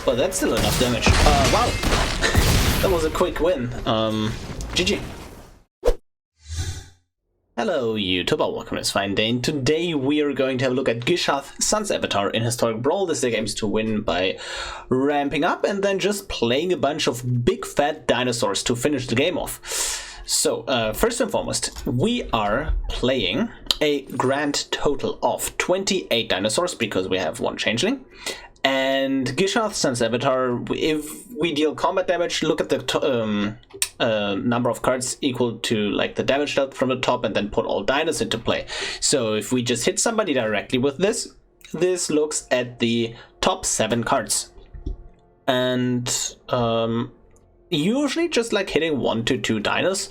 But that's still enough damage. Wow. That was a quick win. GG. Hello YouTube, welcome to MTGA Day. Today we are going to have a look at Gishath's son's avatar in Historic Brawl. This deck aims to win by ramping up and then just playing a bunch of big fat dinosaurs to finish the game off. So, first and foremost, we are playing a grand total of 28 dinosaurs because we have one changeling. And Gishath's son's avatar, if we deal combat damage, look at the number of cards equal to like the damage dealt from the top and then put all dinos into play. So if we just hit somebody directly with this, this looks at the top 7 cards. And usually just like hitting 1 to 2 dinos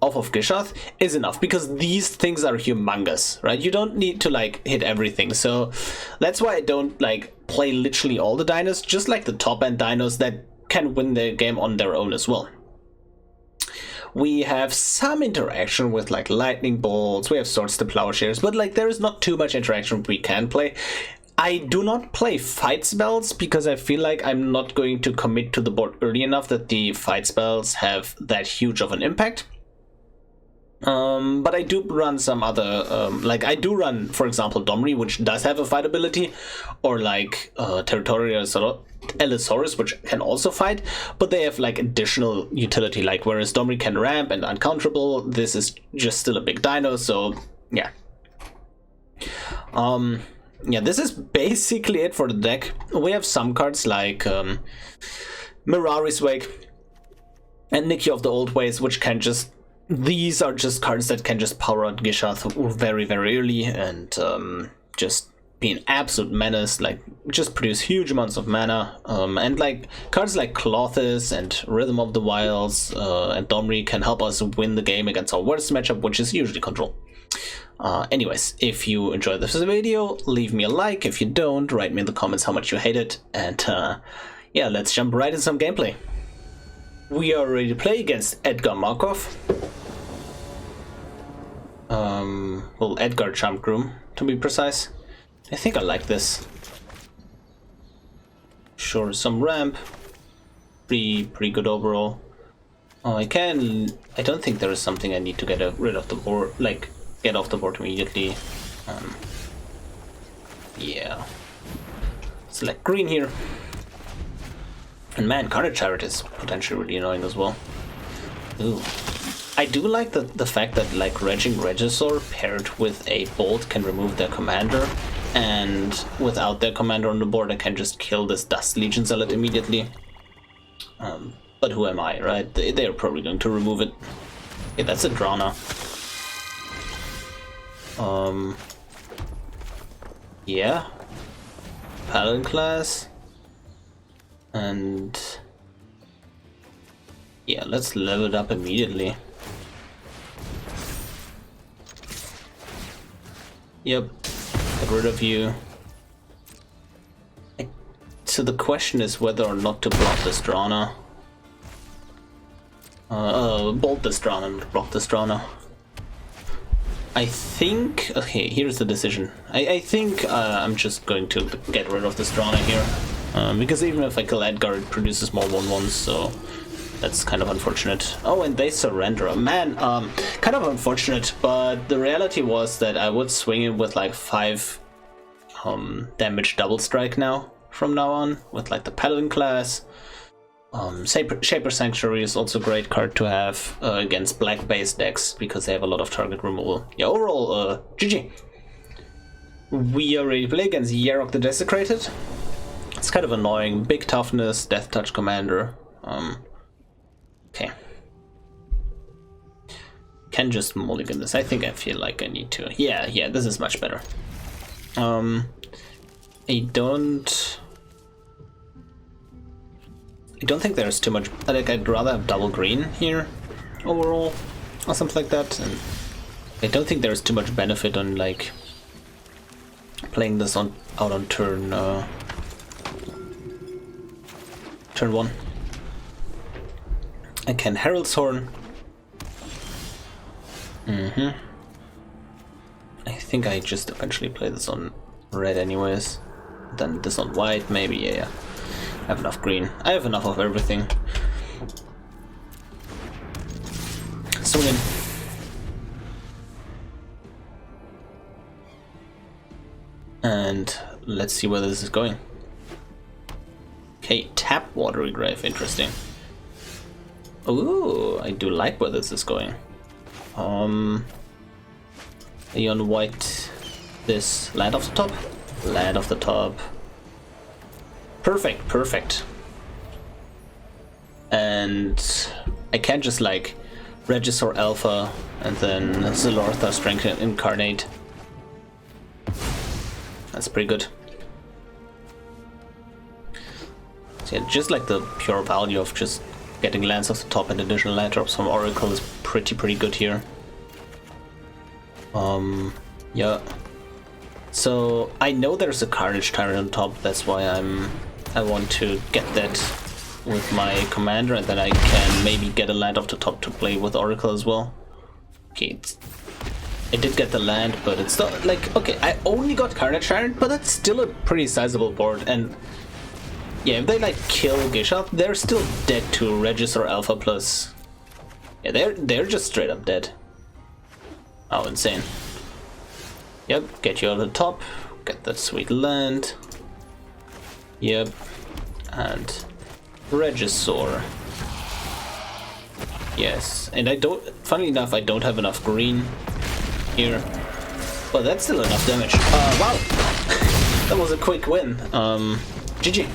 off of Gishath is enough because these things are humongous, right? You don't need to like hit everything. So that's why I don't like play literally all the dinos, just like the top end dinos that can win the game on their own as well. We have some interaction with like lightning bolts, we have swords to plowshares, but like there is not too much interaction we can play. I do not play fight spells because I feel like I'm not going to commit to the board early enough that the fight spells have that huge of an impact. But I do run some other, like I do run, for example, Domri, which does have a fight ability, or like Territorial Allosaurus, which can also fight, but they have like additional utility, like whereas Domri can ramp and uncounterable, this is just still a big dino, so yeah. Yeah, this is basically it for the deck. We have some cards like Mirari's Wake and Nikki of the Old Ways, which can just... These are just cards that can just power out Gishath very, very early and just be an absolute menace, like just produce huge amounts of mana. And like cards like Clothis and Rhythm of the Wilds and Domri can help us win the game against our worst matchup, which is usually Control. Anyways, if you enjoyed this video, leave me a like. If you don't, write me in the comments how much you hate it. And yeah, let's jump right into some gameplay. We are ready to play against Edgar Markov. Well, Edgar Champgroom, to be precise. I think I like this. Sure, some ramp. Pretty good overall. Oh, I don't think there is something I need to get rid of the board, like, get off the board immediately. Yeah. Select green here. And man, Carnage Tyrant is potentially really annoying as well. Ooh. I do like the fact that like Rampaging Brontodon paired with a bolt can remove their commander, and without their commander on the board I can just kill this Dust Legion Zealot immediately. But who am I, right? They're probably going to remove it. Okay, that's a Drana. Yeah. Paladin Class. And yeah, let's level it up immediately. Yep, get rid of you. So the question is whether or not to block this Drana. Bolt this Drana and block this Drana. I think, okay, here's the decision. I think I'm just going to get rid of this Drana here. Because even if I kill Edgar, it produces more 1/1s, so that's kind of unfortunate. Oh, and they surrender. Man, kind of unfortunate, but the reality was that I would swing it with like 5 damage double strike now, from now on, with like the Paladin Class. Shaper Sanctuary is also a great card to have against black-based decks, because they have a lot of target removal. Yeah, overall, GG. We are ready to play against Yidaro the Desecrated. It's kind of annoying. Big toughness, death touch commander. Okay. Can just mulligan this. I think I feel like I need to. Yeah, this is much better. I don't think there's too much. Like, I'd rather have double green here overall, or something like that. And I don't think there's too much benefit on like playing this out on turn 1. I can Herald's Horn. I think I just eventually play this on red anyways. Then this on white, maybe, yeah. I have enough green. I have enough of everything. Swing in. And let's see where this is going. Okay, tap Watery Grave, interesting. Ooh, I do like where this is going. Aeon White, this land off the top. Land off the top. Perfect, perfect. And I can't just like Regisaur Alpha and then Zilortha Strength Incarnate. That's pretty good. So yeah, just like the pure value of just getting lands off the top and additional land drops from Oracle is pretty good here. Yeah. So I know there's a Carnage Tyrant on top, that's why I want to get that with my commander, and then I can maybe get a land off the top to play with Oracle as well. Okay, I did get the land, but it's still like, okay, I only got Carnage Tyrant, but that's still a pretty sizable board, and yeah, if they like kill Gishath, they're still dead to Regisaur Alpha plus. Yeah, they're just straight up dead. Oh, insane. Yep, get you on the top, get that sweet land. Yep, and Regisaur. Yes, and I don't, funnily enough, I don't have enough green here. But that's still enough damage. Wow! That was a quick win. GG.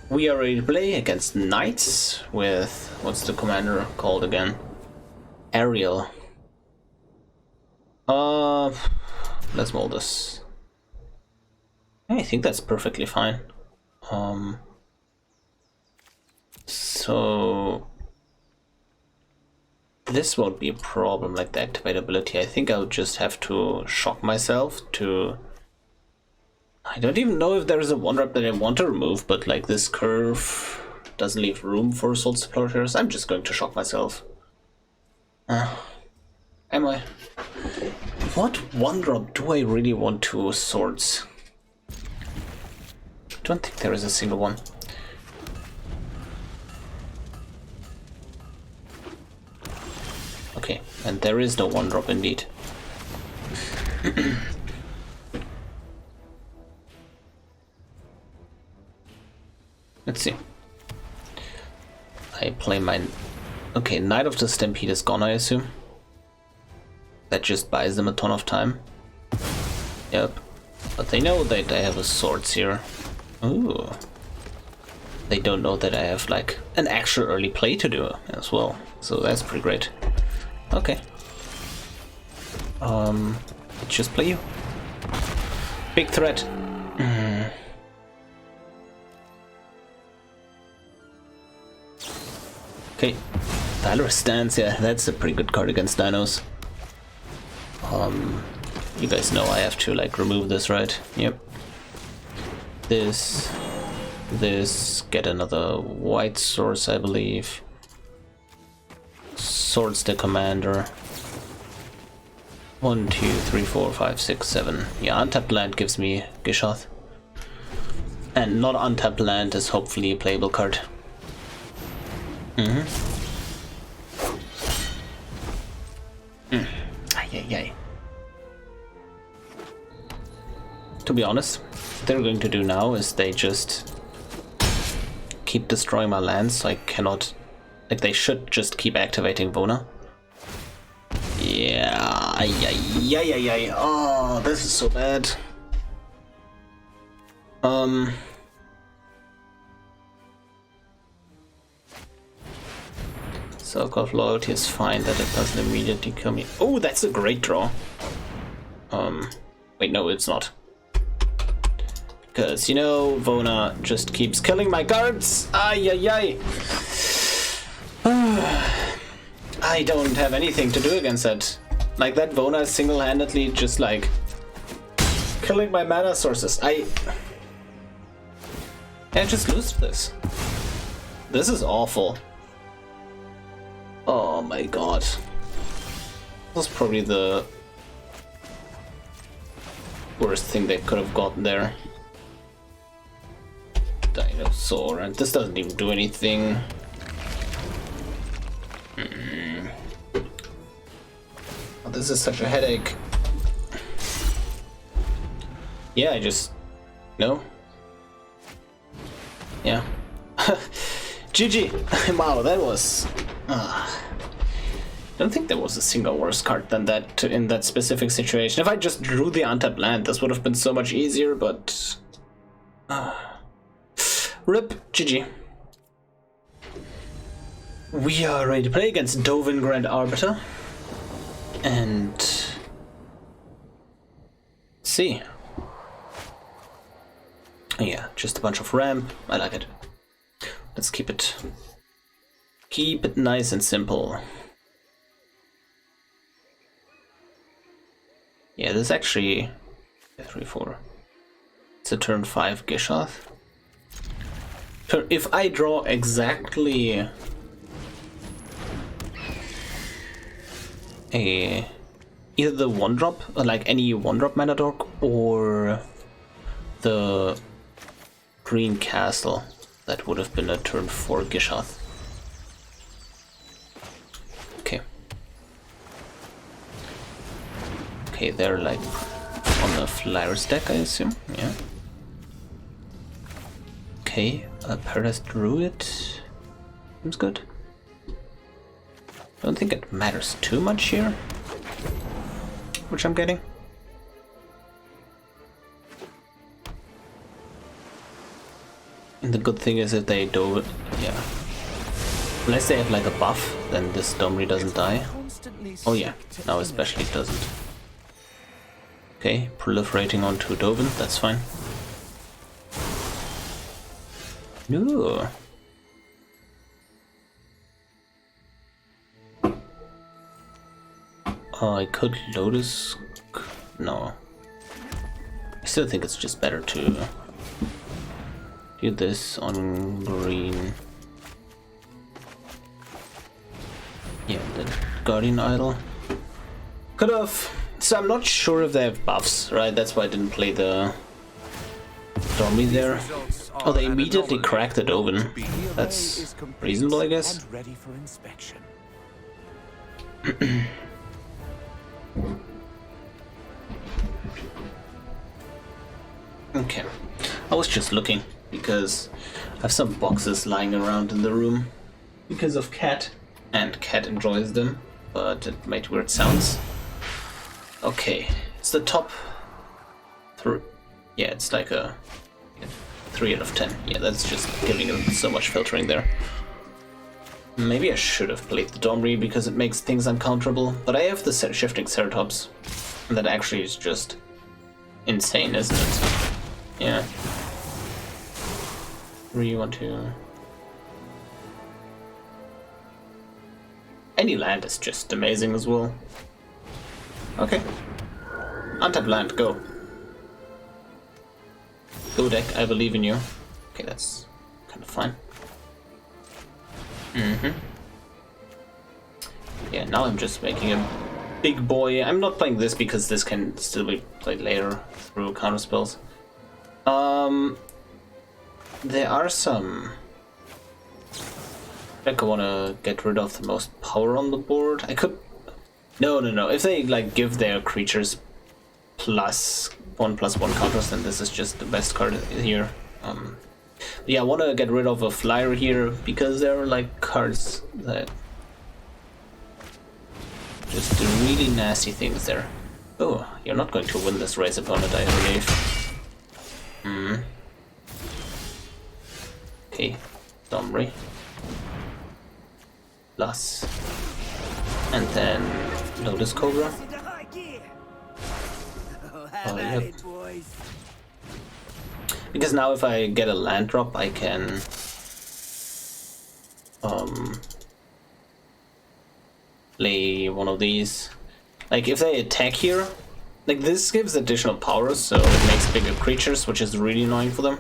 We are ready to play against Knights with, what's the commander called again? Ariel. Let's mold this. I think that's perfectly fine. So this won't be a problem, like the activate ability. I think I'll just have to shock myself to... I don't even know if there's a 1-drop that I want to remove, but like this curve doesn't leave room for Soul Explorers. I'm just going to shock myself. Am I? What 1-drop do I really want to Swords? I don't think there is a single one. Okay, and there is no 1-drop indeed. Let's see. I play my... Okay, Knight of the Stampede is gone, I assume. That just buys them a ton of time. Yep. But they know that I have a Swords here. Ooh. They don't know that I have like an actual early play to do as well. So that's pretty great. Okay. Let's just play you. Big threat. Okay, Valorous Stance, yeah, that's a pretty good card against dinos. You guys know I have to like remove this, right? Yep. This, get another white source, I believe. Swords the commander. 1, 2, 3, 4, 5, 6, 7. Yeah, untapped land gives me Gishath. And not untapped land is hopefully a playable card. Ay. To be honest, what they're going to do now is they just keep destroying my lands, so I cannot... Like, they should just keep activating Vona. Yeah, ay. Oh, this is so bad. Circle of Loyalty is fine, that it doesn't immediately kill me. Oh, that's a great draw. Wait, no, it's not. Because, you know, Vona just keeps killing my cards. Ay. I don't have anything to do against that. Like, that Vona is single-handedly just, like, killing my mana sources. I just lose this. This is awful. Oh my god. This was probably the worst thing they could have gotten there. Dinosaur, and this doesn't even do anything. Oh, this is such a headache. Yeah, I just... No? Yeah. GG! Wow, that was... I don't think there was a single worse card than that in that specific situation. If I just drew the untapped land, this would have been so much easier, but... RIP, GG. We are ready to play against Dovin Grand Arbiter. And... see. Yeah, just a bunch of ramp. I like it. Let's keep it nice and simple. Yeah, this is actually 3-4. It's a turn 5 Gishath. If I draw exactly either the 1-drop, like any 1-drop mana dork, or the green castle, that would have been a turn 4 Gishath. Okay. Okay, they're like on the Flyers deck, I assume. Yeah. Okay, a Paradise Druid seems good. Don't think it matters too much here, which I'm getting. And the good thing is if they do, yeah. Unless they have like a buff, then this Domri doesn't die. Oh yeah, now especially it doesn't. Okay, proliferating onto Dovin, that's fine. No. I could Lotus. No. I still think it's just better to do this on green. Yeah, the Guardian Idol. Could have. So I'm not sure if they have buffs, right? That's why I didn't play the Dormy there. Oh, they immediately cracked the Dovin. That's reasonable, I guess. Okay. I was just looking because I have some boxes lying around in the room because of Cat, and Cat enjoys them, but it made weird sounds. Okay, it's the top 3. Yeah, it's like a 3 out of 10. Yeah, that's just giving it so much filtering there. Maybe I should have played the Domri because it makes things uncounterable, but I have the Shifting Ceratops, and that actually is just insane, isn't it? Yeah. 3, 1, 2. Any land is just amazing as well. Okay. Untap land, go. Go deck, I believe in you. Okay, that's kind of fine. Yeah, now I'm just making a big boy. I'm not playing this because this can still be played later through counter spells. There are some... I think I want to get rid of the most power on the board. I could... No. If they like give their creatures +1/+1 counters, then this is just the best card here. Yeah, I want to get rid of a flyer here because there are like cards that just do really nasty things there. Oh, you're not going to win this race, opponent, I believe. Okay, Domri. Plus. And then Lotus Cobra. Oh, yep. Because now if I get a land drop, I can play one of these. Like if they attack here, like this gives additional power, so it makes bigger creatures, which is really annoying for them.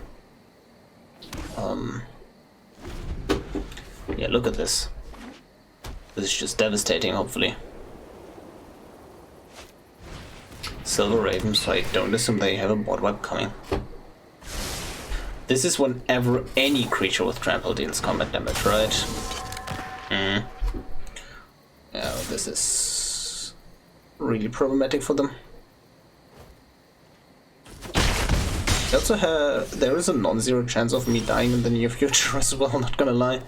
Yeah, look at this. This is just devastating, hopefully. Silver Ravens, so I don't assume they have a board wipe coming. This is whenever any creature with trample deals combat damage, right? Yeah, this is really problematic for them. They also have, there is a non-zero chance of me dying in the near future as well, not gonna lie.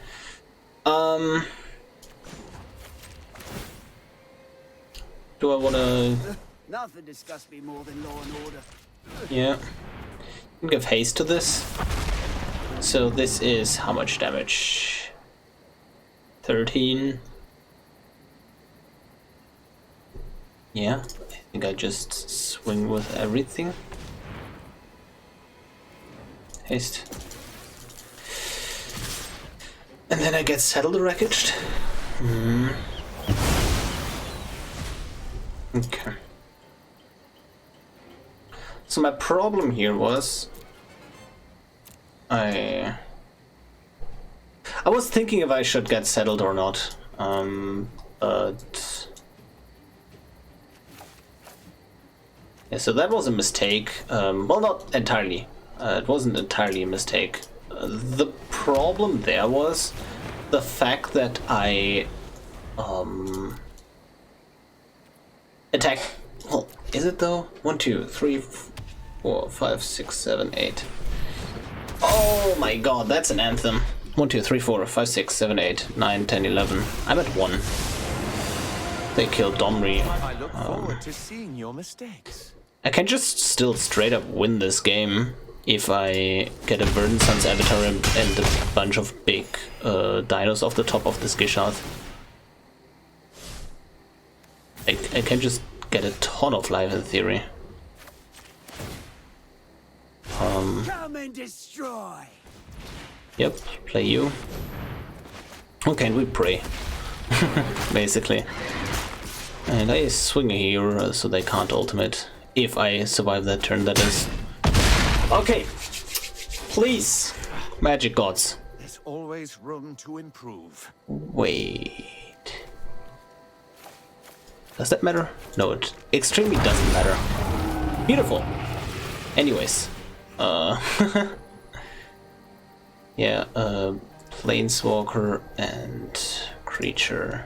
Do I wanna... Nothing disgusts me more than law and order. Yeah. Give haste to this. So this is how much damage? 13. Yeah, I think I just swing with everything. Haste. And then I get Settle the Wreckaged. Okay. So my problem here was I was thinking if I should get settled or not, but yeah, so that was a mistake. Well, not entirely. It wasn't entirely a mistake. The problem there was the fact that I attack. Well, is it though? 1, 2, 3, 4, 5, 6, 7, 8. Oh my god, that's an anthem. 1, 2, 3, 4, 5, 6, 7, 8, 9, 10, 11. I'm at 1. They killed Domri. I look forward to seeing your mistakes. I can just still straight up win this game if I get a Verdant Sun's Avatar and a bunch of big dinos off the top of this Gishath. I can just get a ton of life in theory. Come and destroy. Yep, play you. Okay, and we pray. Basically. And I swing here so they can't ultimate. If I survive that turn, that is. Okay! Please! Magic gods. There's always room to improve. Wait. Does that matter? No, it extremely doesn't matter. Beautiful! Anyways. Yeah, Planeswalker and creature.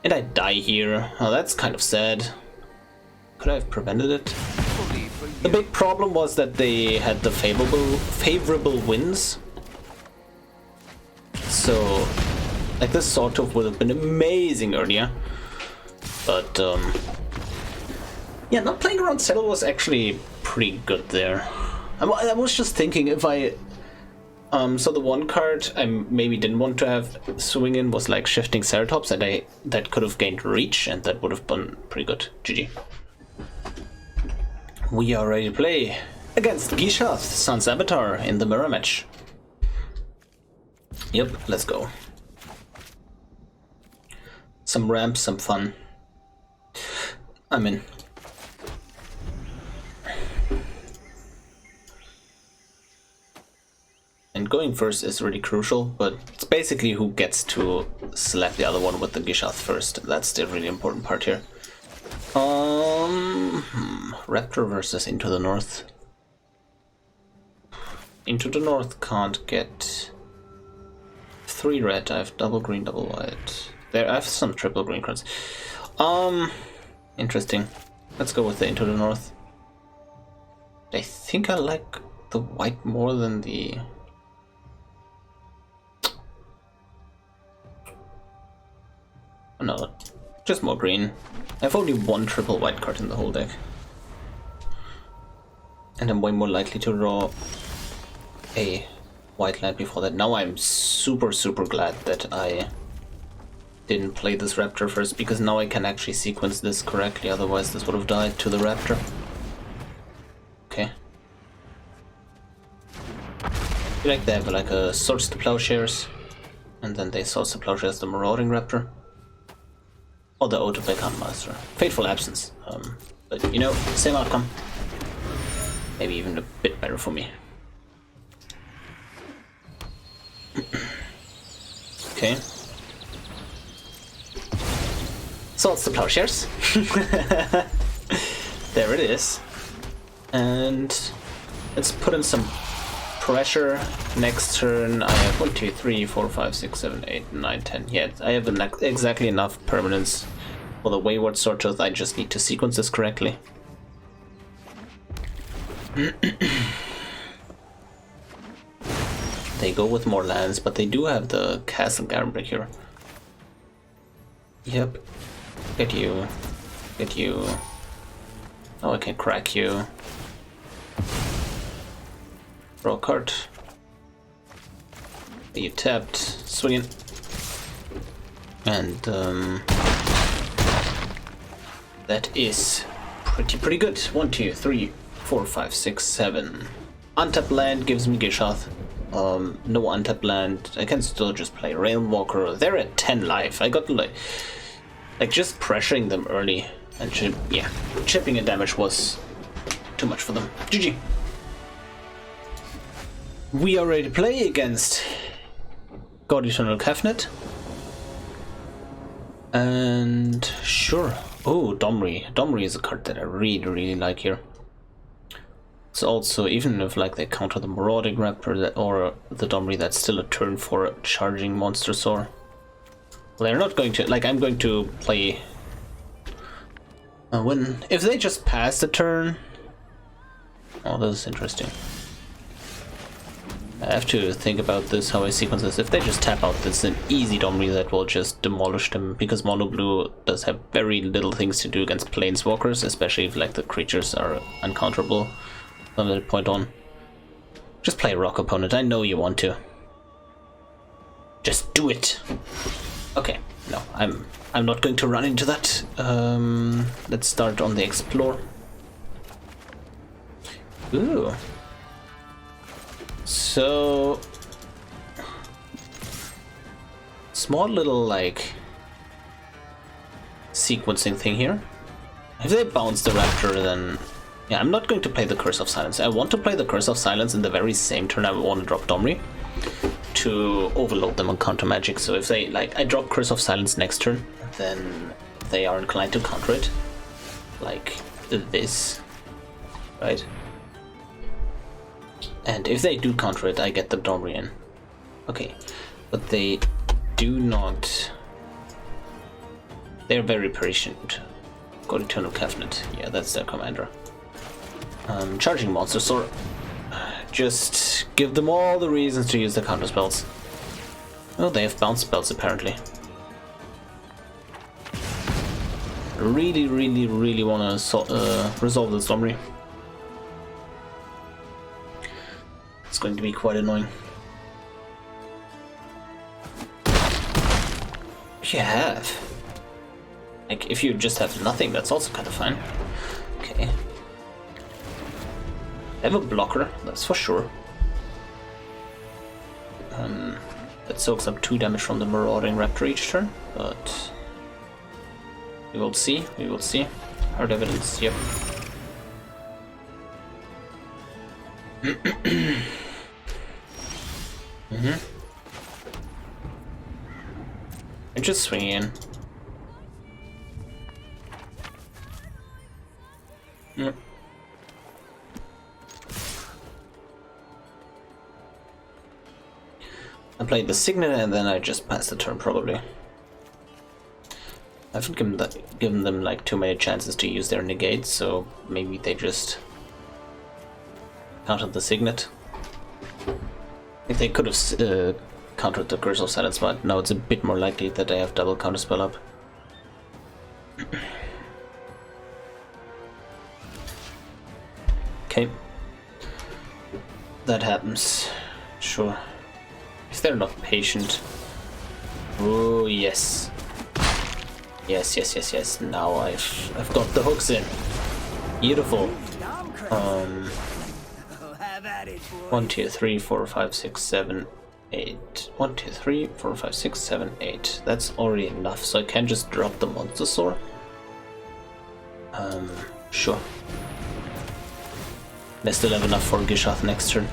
And I die here. Oh, that's kind of sad. Could I have prevented it? The big problem was that they had the favorable winds. So, like this Swordtooth would have been amazing earlier. But, yeah, not playing around Settle was actually pretty good there. I was just thinking if I... so the one card I maybe didn't want to have swing in was like Shifting Ceratops, and that could have gained reach, and that would have been pretty good. GG. We are ready to play against Gishath, Sun's Avatar, in the mirror match. Yep, let's go. Some ramps, some fun. I'm in. And going first is really crucial, but it's basically who gets to slap the other one with the Gishath first. That's the really important part here. Raptor versus Into the North. Into the North can't get 3 red. I have double green, double white. There, I have some triple green cards. Interesting. Let's go with the Into the North. I think I like the white more than the... No, just more green. I have only 1 triple white card in the whole deck. And I'm way more likely to draw a white land before that. Now I'm super glad that I didn't play this Raptor first, because now I can actually sequence this correctly, otherwise this would have died to the Raptor. Okay. I like they have like a Swords to Plowshares, and then they Swords to Plowshares the Marauding Raptor. Or the Ode of Vacant Master. Fateful Absence. But you know, same outcome. Maybe even a bit better for me. Okay. Swords to Plowshares. There it is. And let's put in some pressure. Next turn I have 1, 2, 3, 4, 5, 6, 7, 8, 9, 10. Yeah, I have exactly enough permanence for the Wayward Swordtooth. I just need to sequence this correctly. They go with more lands, but they do have the Castle Garenbrig here. Yep. Get you. Get you. Oh, I can crack you. Draw a card. You tapped. Swing it. And that is pretty good. 1, 2, 3, 4, 5, 6, 7. Untapped land gives me Gishath. No untapped land. I can still just play Realmwalker. They're at 10 life. I got like just pressuring them early and chipping and damage was too much for them. GG. We are ready to play against God Eternal Kefnet. And sure. Oh, Domri. Domri is a card that I really like here. It's also, even if like they counter the Marauding Raptor or the Domri, that's still a turn for a charging Monstersaur. Well, they're not going to, like, I'm going to play if they just pass the turn. Oh, this is interesting. I have to think about this, how I sequence this. If they just tap out, this is an easy Domri that will just demolish them, because Mono Blue does have very little things to do against Planeswalkers, especially if like the creatures are uncounterable from that point on. Just play a rock opponent. I know you want to. Just do it. Okay, no, I'm not going to run into that. Let's start on the Explore. Ooh. So small little like sequencing thing here. If they bounce the Raptor, then yeah, I'm not going to play the Curse of Silence. I want to play the Curse of Silence in the very same turn I want to drop Domri to overload them on counter magic. So if they like, I drop Curse of Silence next turn, then they are inclined to counter it like this, right? And if they do counter it, I get the Domri in. Okay, but they do not. They're very patient. God Eternal Kefnet. Yeah, that's their commander. Charging Monstersaur. Just give them all the reasons to use the counter spells. Oh, they have bounce spells apparently. Really want to resolve this Domri. It's going to be quite annoying. If you have, like, if you just have nothing, that's also kind of fine. Okay. I have a blocker, that's for sure. That soaks up 2 damage from the Marauding Raptor each turn, but we will see. We will see. Hard evidence. Yep. I'm just swinging in. Yep. I played the Signet and then I just passed the turn probably. I haven't given them like too many chances to use their negates, so maybe they just countered the Signet. If they could have countered the Curse of Silence, but now it's a bit more likely that I have double counterspell up. Okay. That happens. Sure. If they're not patient. Oh yes. Yes. Now I've got the hooks in. Beautiful. 1, 2, 3, 4, 5, 6, 7, 8. 1, 2, 3, 4, 5, 6, 7, 8. That's already enough, so I can just drop the Monstersaur. Sure. I still have enough for Gishath next turn.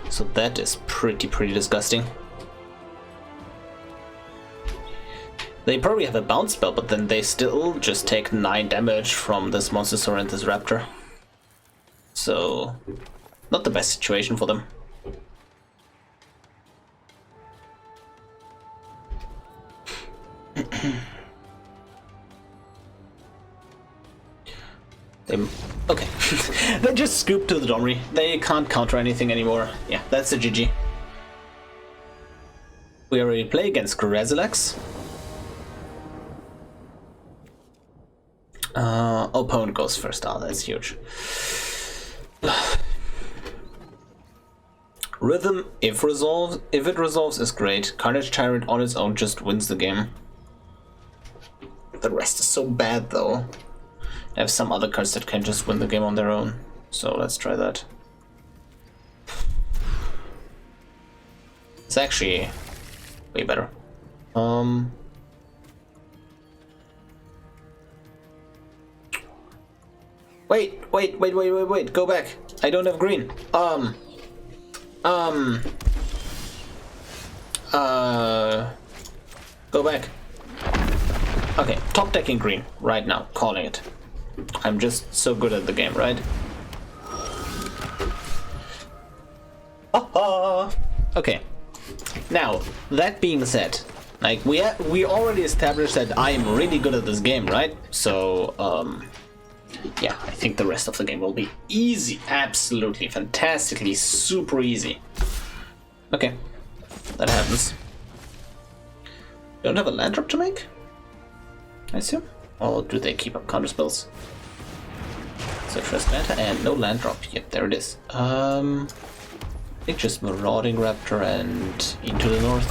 So that is pretty disgusting. They probably have a bounce spell, but then they still just take 9 damage from this Monster and this Raptor. So, not the best situation for them. Okay. They just scoop to the Domri. They can't counter anything anymore. Yeah, that's a GG. We already play against Grazilax. Opponent goes first. Oh, that's huge. Rhythm, if it resolves, is great. Carnage Tyrant on its own just wins the game. The rest is so bad, though. I have some other cards that can just win the game on their own. So let's try that. It's actually way better. Wait, go back. I don't have green. Go back. Okay, top decking green right now, calling it. I'm just so good at the game, right? Okay. Now, that being said, like we already established that I am really good at this game, right? So, yeah, I think the rest of the game will be easy, absolutely, fantastically, super easy. Okay, that happens. Don't have a land drop to make, I assume? Or do they keep up counter spells? So first matter and no land drop. Yep, there it is. I think just Marauding Raptor and Into the North.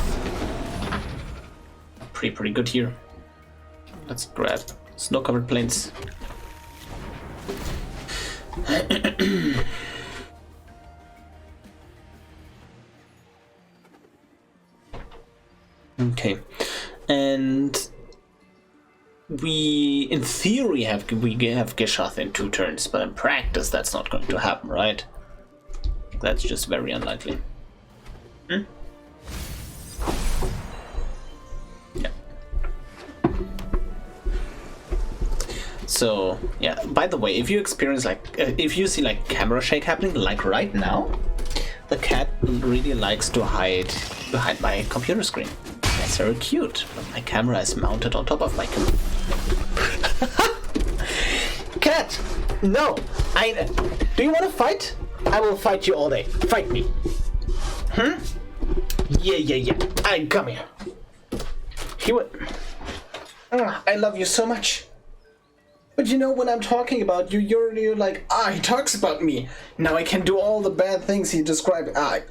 Pretty good here. Let's grab snow-covered plains. Okay, and we, in theory, have Gishath in 2 turns, but in practice, that's not going to happen, right? That's just very unlikely. Yeah. So yeah. By the way, if you experience if you see camera shake happening, like right now, the cat really likes to hide behind my computer screen. That's very cute. But my camera is mounted on top of my computer. Cat! No! Do you want to fight? I will fight you all day. Fight me. Yeah. Come here. He would. I love you so much. But you know, when I'm talking about you, you're like, he talks about me. Now I can do all the bad things he described. I'm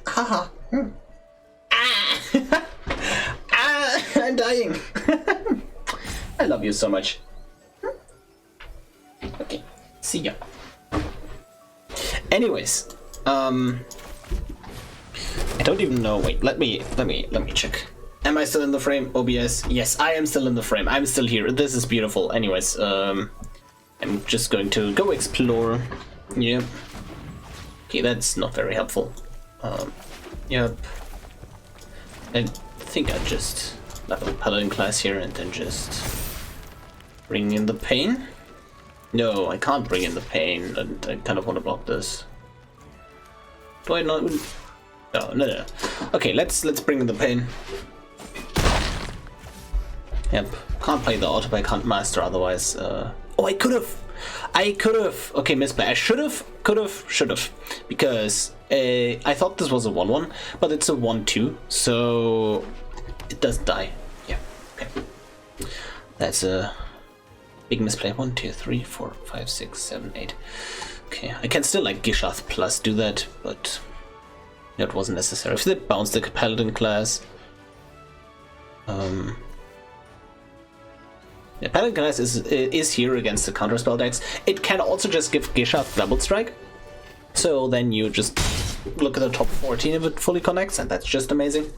dying. I love you so much. Okay, see ya. Anyways, I don't even know. Wait, let me check. Am I still in the frame? OBS? Yes, I am still in the frame. I'm still here. This is beautiful. Anyways, I'm just going to go explore. Yep. Okay, that's not very helpful. Yep. I think I just level Paladin Class here and then just bring in the pain. No, I can't bring in the pain, and I kind of want to block this. Do I not? No. Okay, let's bring in the pain. Yep, can't play the auto, but I can't master otherwise. Oh, I could have. Okay, misplay. I should have, because I thought this was a 1/1, but it's a 1/2, so it does die. Yeah. Okay. That's a big misplay. 1, 2, 3, 4, 5, 6, 7, 8. Okay, I can still Gishath plus do that, but that wasn't necessary. If they bounce the Paladin Class, yeah, Paladin Class is here against the counterspell decks. It can also just give Gishath double strike, so then you just look at the top 14 if it fully connects, and that's just amazing.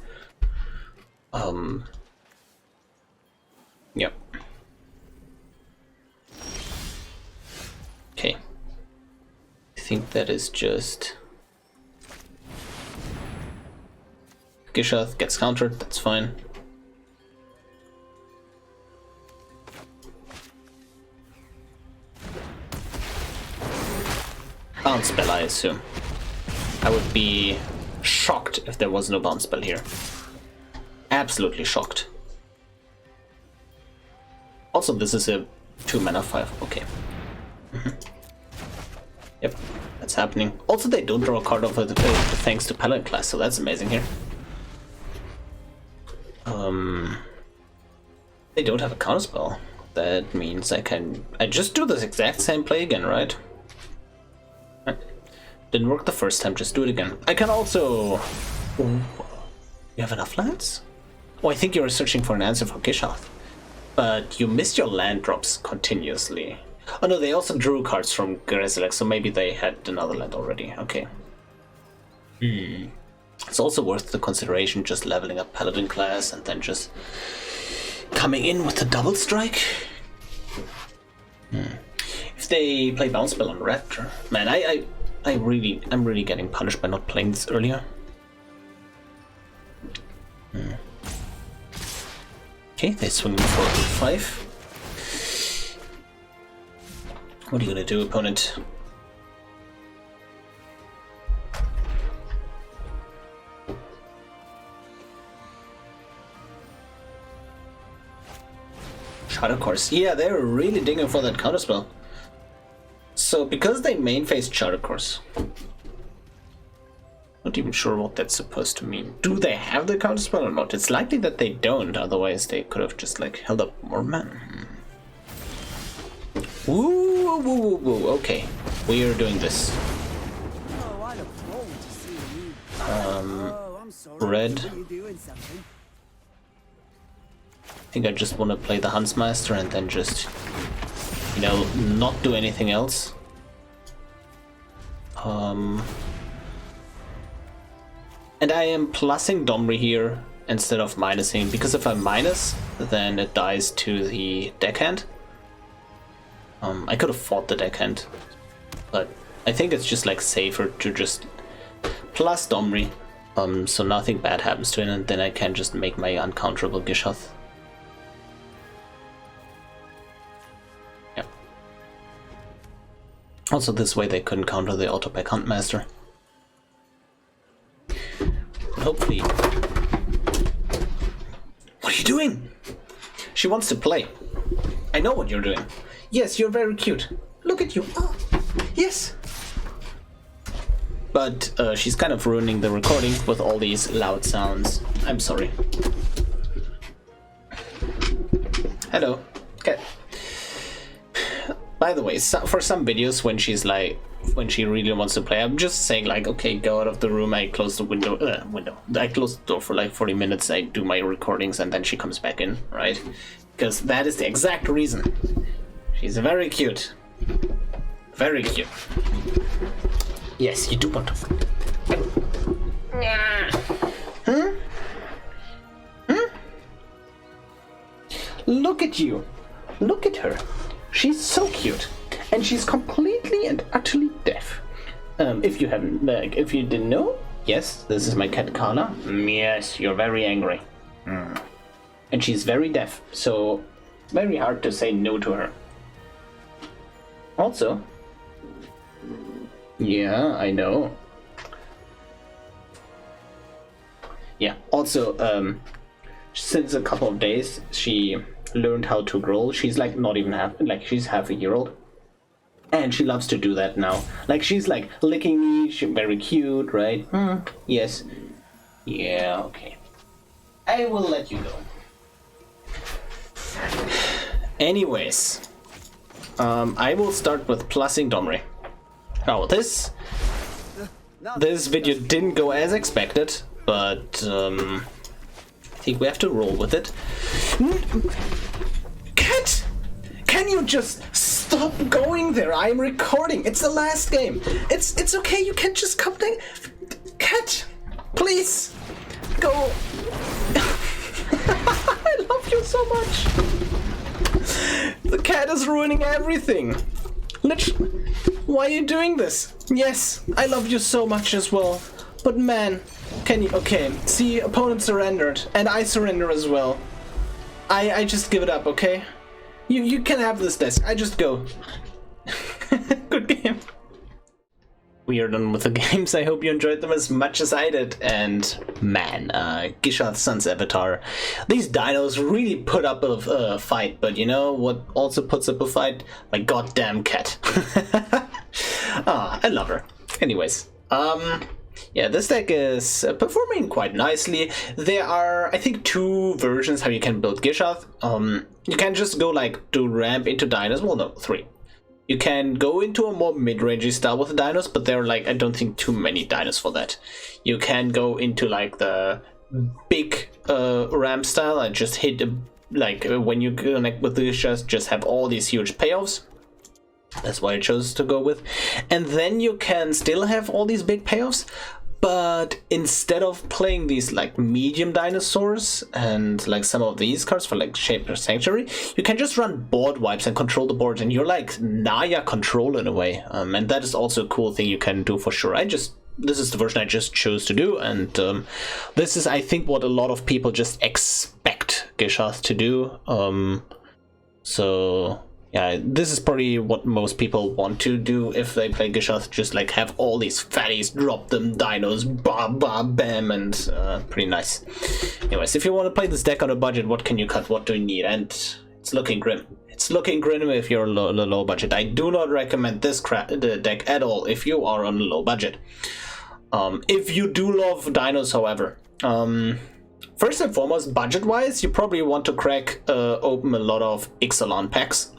Yep. Okay. I think that is just Gishath gets countered. That's fine. bounce spell, I assume. I would be shocked if there was no bounce spell here. Absolutely shocked. Also, this is a 2-mana 5. Okay. Yep, that's happening. Also, they don't draw a card off thanks to Paladin Class, so that's amazing here. They don't have a counterspell. That means I just do this exact same play again, right? Didn't work the first time, just do it again. I can also... Ooh. You have enough lands? Oh, I think you were searching for an answer for Gishath. But you missed your land drops continuously. Oh no, they also drew cards from Garenbrig, so maybe they had another land already. Okay. It's also worth the consideration just leveling up Paladin Class and then just coming in with a double strike. If they play bounce spell on Raptor, man, I'm really getting punished by not playing this earlier. Okay, they swing for 5. What are you gonna do, opponent? Shadow Course. Yeah, they're really digging for that counterspell. So, because they main phase Shadow Course, not even sure what that's supposed to mean. Do they have the counterspell or not? It's likely that they don't, otherwise they could have just like held up more mana. Woo, woo, woo, woo. Okay, we are doing this. Oh, I look forward to seeing you. Oh, I'm sorry. Red. Were you doing something? I think I just want to play the Huntsmaster and then just, you know, not do anything else. And I am plussing Domri here instead of minusing, because if I minus, then it dies to the deckhand. I could have fought the deckhand, but I think it's just like safer to just plus Domri, so nothing bad happens to it, and then I can just make my uncounterable Gishath. Yeah. Also, this way they couldn't counter the auto-back Huntmaster. Hopefully. What are you doing? She wants to play. I know what you're doing. Yes, you're very cute. Look at you. Oh, yes. But she's kind of ruining the recording with all these loud sounds. I'm sorry. Hello. Okay. By the way, for some videos when she really wants to play, I'm just saying like, okay, go out of the room. I close the window. I close the door for like 40 minutes. I do my recordings and then she comes back in, right? Because that is the exact reason. She's very cute. Very cute. Yes, you do want to. Look at you. Look at her. She's so cute. And she's completely and utterly deaf. If you didn't know, yes, this is my cat Carla. Yes, you're very angry. And she's very deaf, so it's very hard to say no to her. Also, yeah, I know. Yeah, also, since a couple of days, she learned how to growl. She's like not even she's half a year old. And she loves to do that now. Like, she's like licking me, she's very cute, right? Yes. Yeah, okay. I will let you go. Anyways, I will start with plussing Domri. Oh, this video didn't go as expected, but I think we have to roll with it. Cat! Can you just stop going there? I'm recording. It's the last game. It's okay. You can just come there. Cat, please go. I love you so much. The cat is ruining everything. Literally. Why are you doing this? Yes, I love you so much as well. But man, can you? Okay. See, opponent surrendered, and I surrender as well. I just give it up. Okay. You can have this desk. I just go. Good game. we are done with the games. I hope you enjoyed them as much as I did. And man, Gishath Sun's avatar. These dinos really put up a fight, but you know what also puts up a fight? My goddamn cat. I love her. Anyways, yeah, this deck is performing quite nicely. There are, I think, 2 versions how you can build Gishath. You can just go like to ramp into dinos. Well, no, 3. You can go into a more mid-rangey style with the dinos, but there are like, I don't think too many dinos for that. You can go into like the big ramp style and just hit like when you connect with the Gishath, just have all these huge payoffs. That's what I chose to go with. And then you can still have all these big payoffs, but instead of playing these like medium dinosaurs and like some of these cards for like Shaper Sanctuary, you can just run board wipes and control the board, and you're like Naya control in a way. And that is also a cool thing you can do for sure. This is the version I just chose to do, and this is, I think, what a lot of people just expect Gishath to do. So yeah, this is probably what most people want to do if they play Gishath, just like have all these fatties, drop them dinos, bam, bam, bam, and pretty nice. Anyways, if you want to play this deck on a budget, what can you cut, what do you need? And it's looking grim. It's looking grim if you're on a low budget. I do not recommend this the deck at all if you are on a low budget. If you do love dinos, however, first and foremost, budget-wise, you probably want to crack open a lot of Ixalan packs.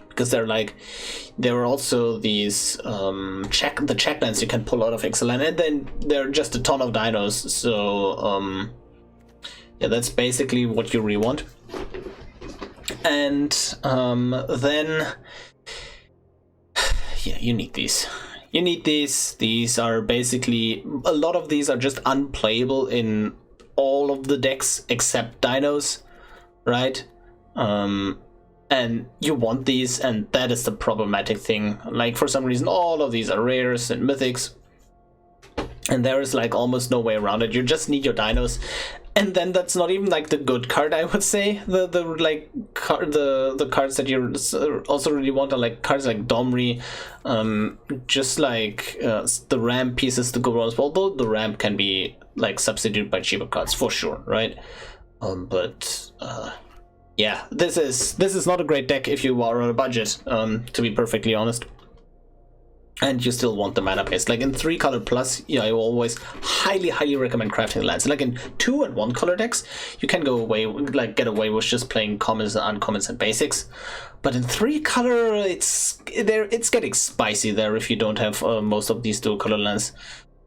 Because there are also these the checklands you can pull out of Ixalan, and then there are just a ton of dinos. So yeah, that's basically what you really want. And then yeah, you need these. You need these. These are basically, a lot of these are just unplayable in all of the decks except dinos, right? And you want these, and that is the problematic thing. Like, for some reason, all of these are rares and mythics, and there is like almost no way around it. You just need your dinos, and then that's not even like the good card, I would say. The cards that you also really want are like cards like Domri, just like the ramp pieces to go around as well. Although the ramp can be like substituted by cheaper cards for sure, right? Yeah, this is not a great deck if you are on a budget, to be perfectly honest. And you still want the mana base. Like in 3-color plus, yeah, I always highly recommend crafting lands. Like in 2 and 1-color decks, you can go away, like get away with just playing commons and uncommons and basics. But in 3-color, it's getting spicy there if you don't have most of these 2-color lands.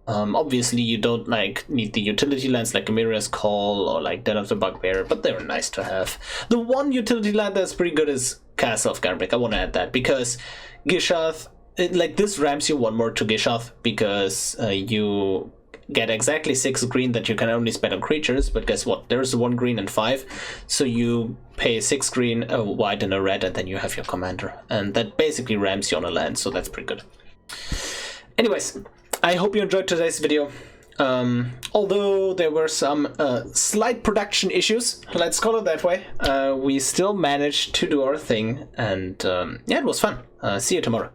Obviously, you don't like need the utility lands like Amira's Call or like Den of the Bugbear, but they're nice to have. The one utility land that's pretty good is Castle Garenbrig. I want to add that because Gishath, like this ramps you 1 more to Gishath because you get exactly 6 green that you can only spend on creatures. But guess what? There's 1 green and 5, so you pay 6 green, a white, and a red, and then you have your commander, and that basically ramps you on a land. So that's pretty good. Anyways, I hope you enjoyed today's video. Although there were some slight production issues, let's call it that way, we still managed to do our thing, and yeah, it was fun. See you tomorrow.